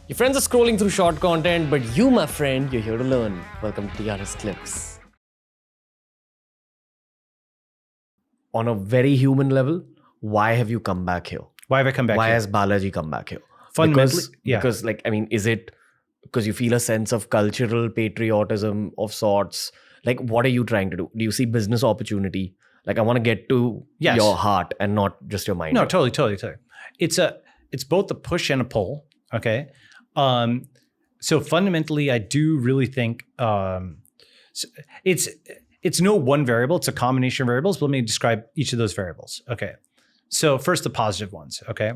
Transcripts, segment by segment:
Your friends are scrolling through short content, but you, my friend, you're here to learn. Welcome to TRS Clips. On a very human level, why have you come back here? Why have I come back Why here? has Balaji come back here? Fundamentally, Because, is it because you feel a sense of cultural patriotism of sorts? Like, what are you trying to do? Do you see business opportunity? Like, I want to get to your heart and not just your mind. No, totally. It's both a push and a pull. Okay. So fundamentally, I do really think it's no one variable. It's a combination of variables. But let me describe each of those variables. Okay. So first, the positive ones. Okay.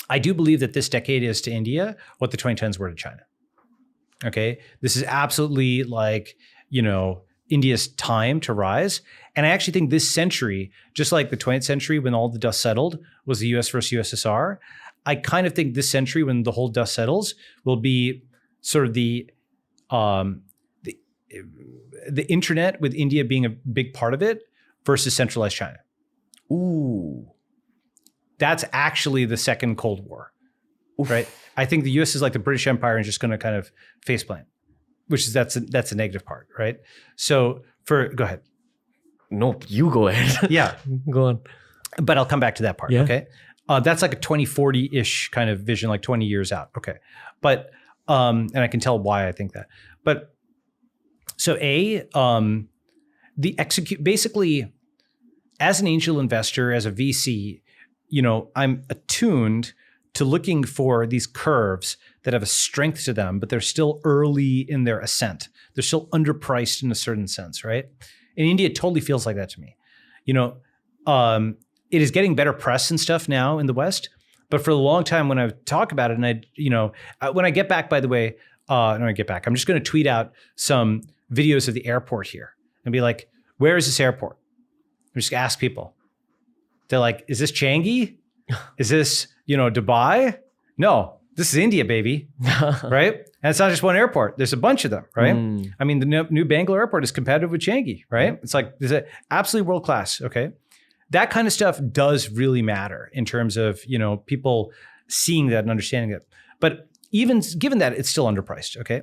I do believe that this decade is to India what the 2010s were to China. Okay. This is absolutely India's time to rise. And I actually think this century, just like the 20th century when all the dust settled was the US versus USSR, I kind of think this century when the whole dust settles will be sort of the internet with India being a big part of it versus centralized China. Ooh. That's actually the second Cold War, right? I think the US is like the British Empire and just going to kind of faceplant, which is that's a negative part, right? So go ahead. No, you go ahead. Yeah. Go on. But I'll come back to that part, okay? That's like a 2040-ish kind of vision, like 20 years out, okay? But, and I can tell why I think that. But, so basically, as an angel investor, as a VC, I'm attuned to looking for these curves that have a strength to them, but they're still early in their ascent. They're still underpriced in a certain sense, right? And India totally feels like that to me. It is getting better press and stuff now in the West, but for a long time when I talk about it, and when I get back, by the way, I'm just going to tweet out some videos of the airport here and be like, where is this airport? I'm just going to ask people. They're like, is this Changi? Is this, Dubai? No, this is India, baby. Right? And it's not just one airport. There's a bunch of them, right? I mean, the new Bangalore airport is competitive with Changi, right? It's like, there's a absolutely world-class, okay? That kind of stuff does really matter in terms of, people seeing that and understanding it. But even given that, it's still underpriced, okay?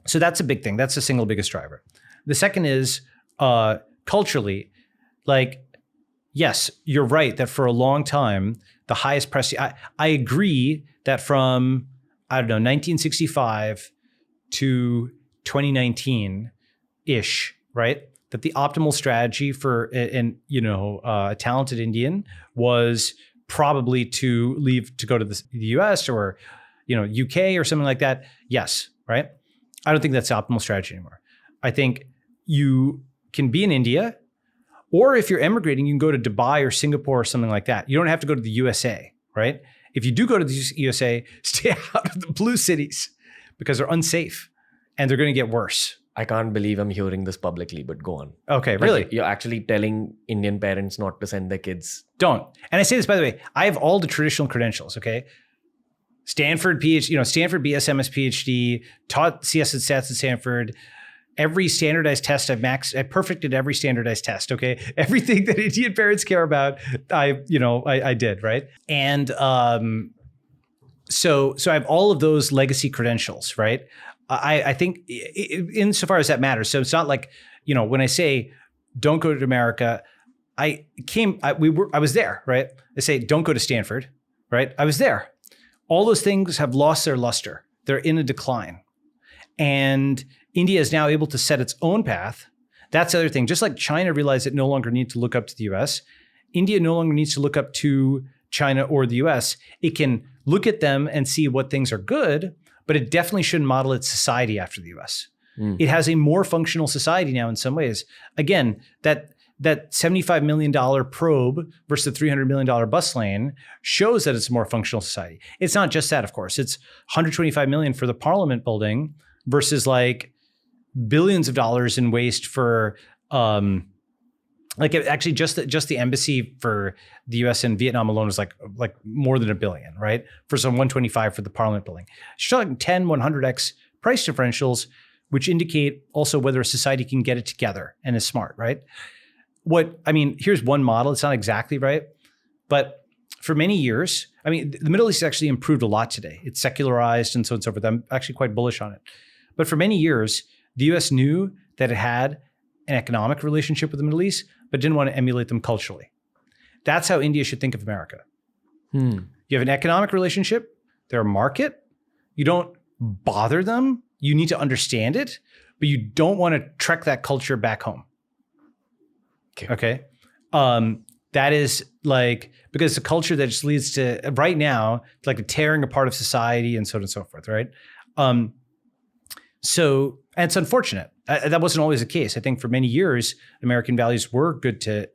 So that's a big thing. That's the single biggest driver. The second is culturally, yes, you're right that for a long time, the highest press, I agree that from, 1965 to 2019-ish, right? That the optimal strategy for a talented Indian was probably to leave to go to the US or UK or something like that. Yes, right? I don't think that's the optimal strategy anymore. I think you can be in India, or if you're emigrating, you can go to Dubai or Singapore or something like that. You don't have to go to the USA, right? If you do go to the USA, stay out of the blue cities because they're unsafe and they're going to get worse. I can't believe I'm hearing this publicly, but go on. Okay, really? You're actually telling Indian parents not to send their kids. Don't. And I say this, by the way, I have all the traditional credentials, okay? Stanford PhD, Stanford BSMS PhD, taught CS and stats at Stanford. Every standardized test I perfected every standardized test, okay? Everything that Indian parents care about, I did, right? And so I have all of those legacy credentials, right? I think insofar as that matters. So it's not like, when I say don't go to America, I was there, right? They say don't go to Stanford, right? I was there. All those things have lost their luster. They're in a decline. And India is now able to set its own path. That's the other thing. Just like China realized it no longer needs to look up to the US, India no longer needs to look up to China or the US. It can look at them and see what things are good, but it definitely shouldn't model its society after the US. It has a more functional society now in some ways. Again, that $75 million probe versus the $300 million bus lane shows that it's a more functional society. It's not just that, of course. It's $125 million for the parliament building versus like billions of dollars in waste for actually just the embassy for the US and Vietnam alone is like more than $1 billion, right? For some 125 for the parliament building. It's like 10, 100x price differentials, which indicate also whether a society can get it together and is smart, right? Here's one model. It's not exactly right, but for many years, I mean, the Middle East has actually improved a lot today. It's secularized and so on and so forth. I'm actually quite bullish on it. But for many years, the US knew that it had an economic relationship with the Middle East, but didn't want to emulate them culturally. That's how India should think of America. You have an economic relationship, they're a market. You don't bother them. You need to understand it, but you don't want to trek that culture back home. Okay. That is like, because it's a culture that just leads to, right now, like a tearing apart of society and so on and so forth, right? So, and it's unfortunate. That wasn't always the case. I think for many years, American values were good to,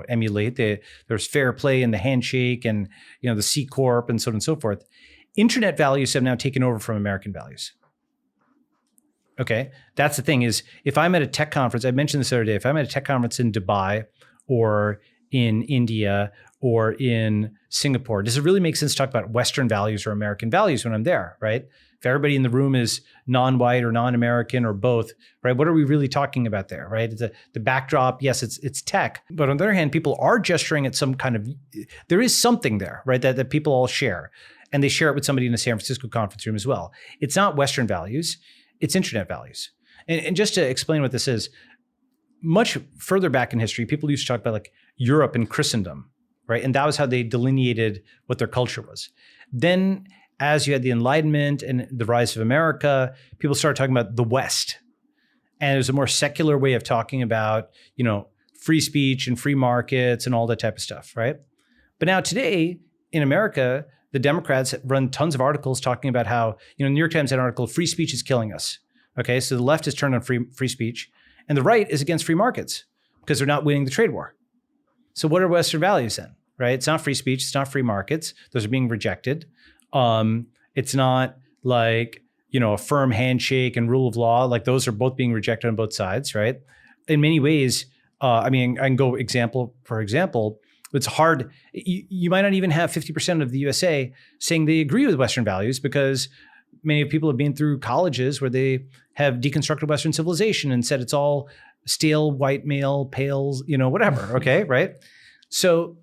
emulate. There's fair play in the handshake and, the C Corp and so on and so forth. Internet values have now taken over from American values. Okay. That's the thing is, if I'm at a tech conference, I mentioned this the other day, if I'm at a tech conference in Dubai or in India or in Singapore, does it really make sense to talk about Western values or American values when I'm there, right? If everybody in the room is non-white or non-American or both, right? What are we really talking about there, right? The backdrop, yes, it's tech. But on the other hand, people are gesturing at some kind of, there is something there, right? That people all share. And they share it with somebody in a San Francisco conference room as well. It's not Western values, it's internet values. And just to explain what this is, much further back in history, people used to talk about like Europe and Christendom, right? And that was how they delineated what their culture was. Then as you had the Enlightenment and the rise of America, people started talking about the West. And it was a more secular way of talking about, free speech and free markets and all that type of stuff, right? But now today in America, the Democrats run tons of articles talking about how, New York Times had an article, free speech is killing us. Okay, so the left is turned on free speech and the right is against free markets because they're not winning the trade war. So what are Western values then, right? It's not free speech, it's not free markets. Those are being rejected. It's not like, a firm handshake and rule of law. Like those are both being rejected on both sides, right? In many ways, I can go example for example. It's hard. You might not even have 50% of the USA saying they agree with Western values because many people have been through colleges where they have deconstructed Western civilization and said it's all stale, white male, pales, whatever. Okay, right? So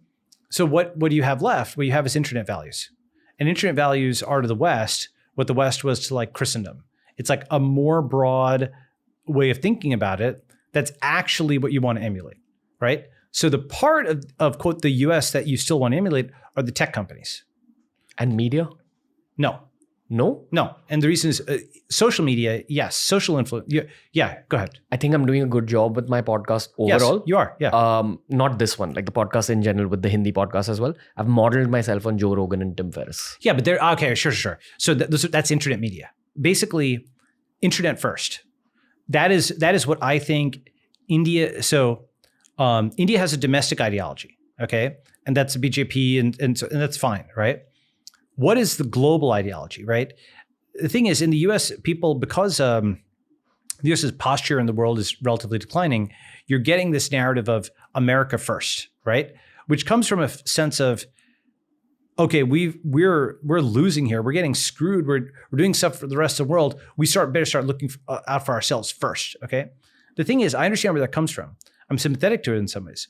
what do you have left? What you have is internet values. And internet values are to the West what the West was to like Christendom. It's like a more broad way of thinking about it that's actually what you want to emulate, right? So the part of quote, the US that you still want to emulate are the tech companies. And media? No. No? And the reason is social media, yes. Social influence. Yeah, go ahead. I think I'm doing a good job with my podcast overall. Yes, you are, yeah. Not this one, like the podcast in general with the Hindi podcast as well. I've modeled myself on Joe Rogan and Tim Ferriss. Yeah, but okay, sure. So that's internet media. Basically, internet first. That is what I think India, India has a domestic ideology, okay? And that's BJP and that's fine, right? What is the global ideology, right? The thing is, in the US, people, because the US's posture in the world is relatively declining, you're getting this narrative of America first, right? Which comes from a sense of, okay, we're losing here. We're getting screwed. We're doing stuff for the rest of the world. We better start looking out for ourselves first, okay? The thing is, I understand where that comes from. I'm sympathetic to it in some ways.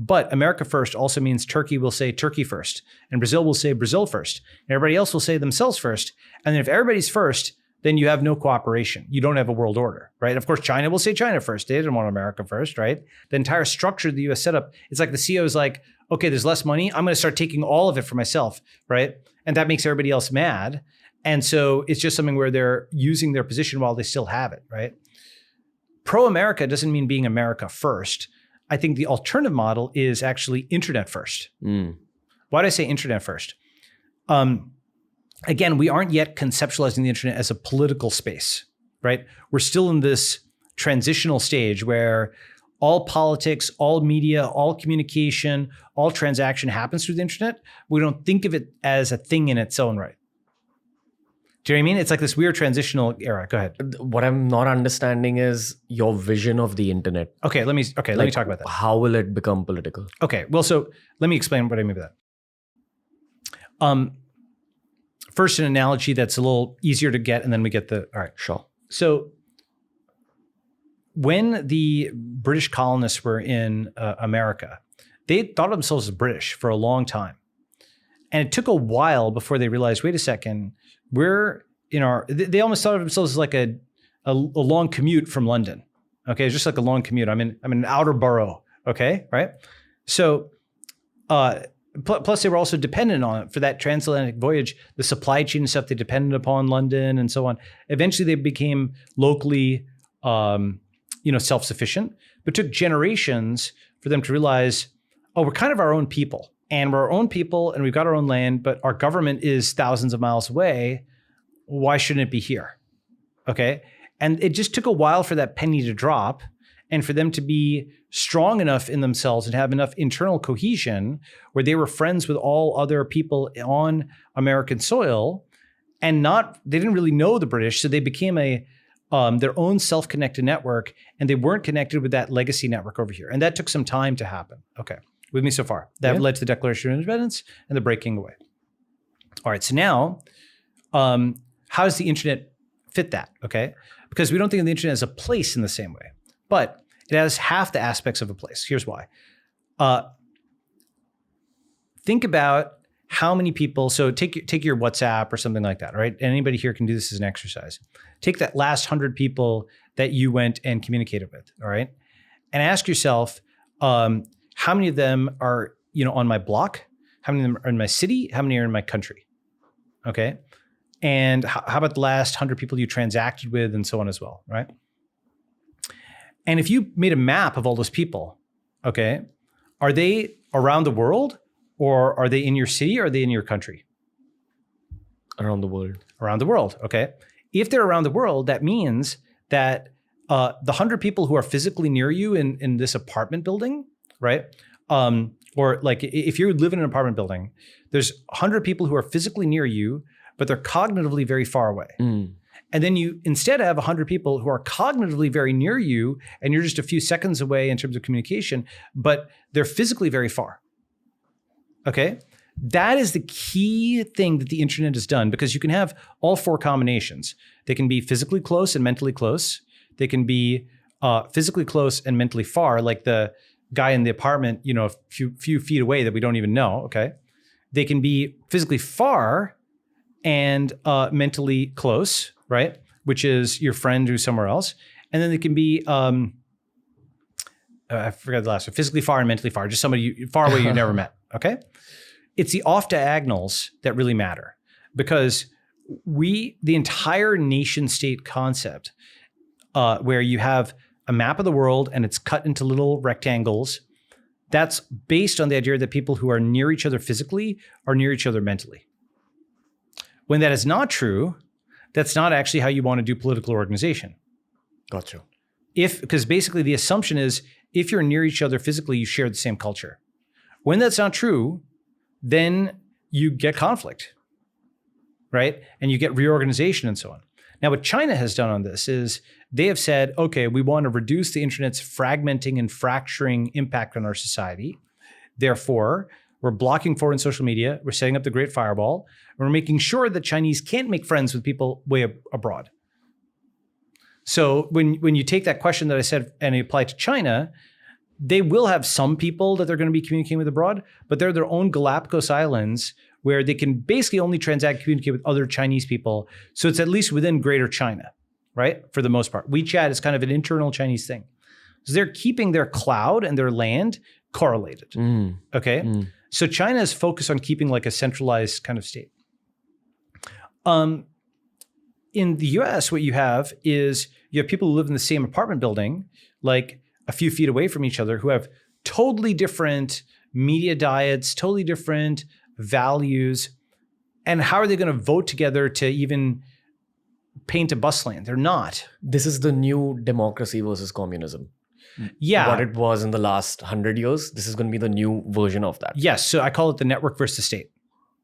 But America first also means Turkey will say Turkey first, and Brazil will say Brazil first, and everybody else will say themselves first. And then if everybody's first, then you have no cooperation. You don't have a world order, right? Of course, China will say China first. They didn't want America first, right? The entire structure of the US setup, it's like the CEO is like, okay, there's less money. I'm going to start taking all of it for myself, right? And that makes everybody else mad. And so it's just something where they're using their position while they still have it, right? Pro-America doesn't mean being America first. I think the alternative model is actually internet first. Why do I say internet first? Again, we aren't yet conceptualizing the internet as a political space, right? We're still in this transitional stage where all politics, all media, all communication, all transaction happens through the internet. We don't think of it as a thing in its own right. Do you know what I mean? It's like this weird transitional era. Go ahead. What I'm not understanding is your vision of the internet. Okay, let me talk about that. How will it become political? Okay, well, so let me explain what I mean by that. First, an analogy that's a little easier to get, and then we get all right. Sure. So when the British colonists were in America, they thought of themselves as British for a long time. And it took a while before they realized, wait a second, they almost thought of themselves as like a long commute from London. Okay, it's just like a long commute. I'm in an outer borough. Okay, right? So, plus they were also dependent on it for that transatlantic voyage, the supply chain and stuff. They depended upon London and so on. Eventually, they became locally, self-sufficient. But it took generations for them to realize, oh, we're kind of our own people, and we're our own people, and we've got our own land, but our government is thousands of miles away. Why shouldn't it be here? Okay. And it just took a while for that penny to drop and for them to be strong enough in themselves and have enough internal cohesion where they were friends with all other people on American soil and they didn't really know the British. So they became their own self-connected network, and they weren't connected with that legacy network over here. And that took some time to happen. Okay. With me so far. That led to the Declaration of Independence and the breaking away. All right. So now, how does the internet fit that? Okay. Because we don't think of the internet as a place in the same way, but it has half the aspects of a place. Here's why. Think about how many people, so take your WhatsApp or something like that, right? Anybody here can do this as an exercise. Take that last 100 people that you went and communicated with, all right? And ask yourself, how many of them are, on my block? How many of them are in my city? How many are in my country? Okay. And how about the last 100 people you transacted with and so on as well, right? And if you made a map of all those people, okay, are they around the world, or are they in your city, or are they in your country? Around the world. Around the world, okay. If they're around the world, that means that the 100 people who are physically near you in this apartment building, right? Or like if you live in an apartment building, there's 100 people who are physically near you, but they're cognitively very far away. Mm. And then you instead have 100 people who are cognitively very near you, and you're just a few seconds away in terms of communication, but they're physically very far. Okay? That is the key thing that the internet has done, because you can have all four combinations. They can be physically close and mentally close. They can be physically close and mentally far, like the guy in the apartment, a few feet away that we don't even know, okay? They can be physically far and mentally close, right? Which is your friend who's somewhere else. And then they can be, I forgot the last one, physically far and mentally far, just somebody far away you never met, okay? It's the off diagonals that really matter, because the entire nation state concept, where you have a map of the world and it's cut into little rectangles, that's based on the idea that people who are near each other physically are near each other mentally. When that is not true, that's not actually how you want to do political organization. Gotcha. Because basically the assumption is if you're near each other physically, you share the same culture. When that's not true, then you get conflict, right? And you get reorganization and so on. Now, what China has done on this is they have said, okay, we want to reduce the internet's fragmenting and fracturing impact on our society. Therefore, we're blocking foreign social media. We're setting up the Great Firewall. We're making sure that Chinese can't make friends with people way abroad. So when you take that question that I said and you apply it to China, they will have some people that they're going to be communicating with abroad, but they're their own Galapagos Islands where they can basically only communicate with other Chinese people. So it's at least within Greater China, right? For the most part. WeChat is kind of an internal Chinese thing. So they're keeping their cloud and their land correlated, okay? Mm. So China is focused on keeping like a centralized kind of state. In the US, what you have is you have people who live in the same apartment building, like a few feet away from each other, who have totally different media diets, totally different values. And how are they going to vote together to even paint a bus lane? They're not. This is the new democracy versus communism. Yeah. What it was in the last 100 years, this is going to be the new version of that. Yes. So I call it the network versus state.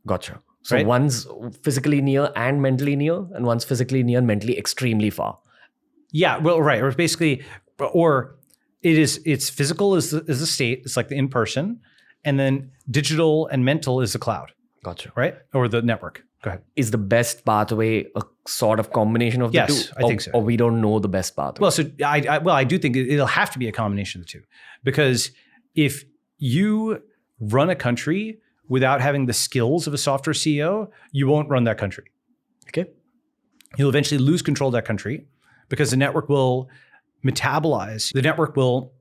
Gotcha. So one's physically near and mentally near, and one's physically near and mentally extremely far. Yeah. Well, right. Or basically, or it's physical is the state. It's like the in-person. And then digital and mental is the cloud. Gotcha. Right? Or the network. Go ahead. Is the best pathway a sort of combination of the two? Yes, I think so. Or we don't know the best pathway? Well, so I do think it'll have to be a combination of the two. Because if you run a country without having the skills of a software CEO, you won't run that country. Okay. You'll eventually lose control of that country because the network will metabolize. The network will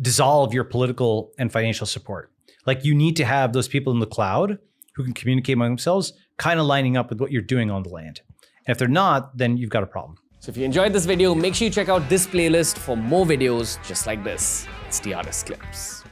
dissolve your political and financial support. Like, you need to have those people in the cloud who can communicate among themselves, kind of lining up with what you're doing on the land. And if they're not, then you've got a problem. So if you enjoyed this video, make sure you check out this playlist for more videos just like this. It's the Artist Clips.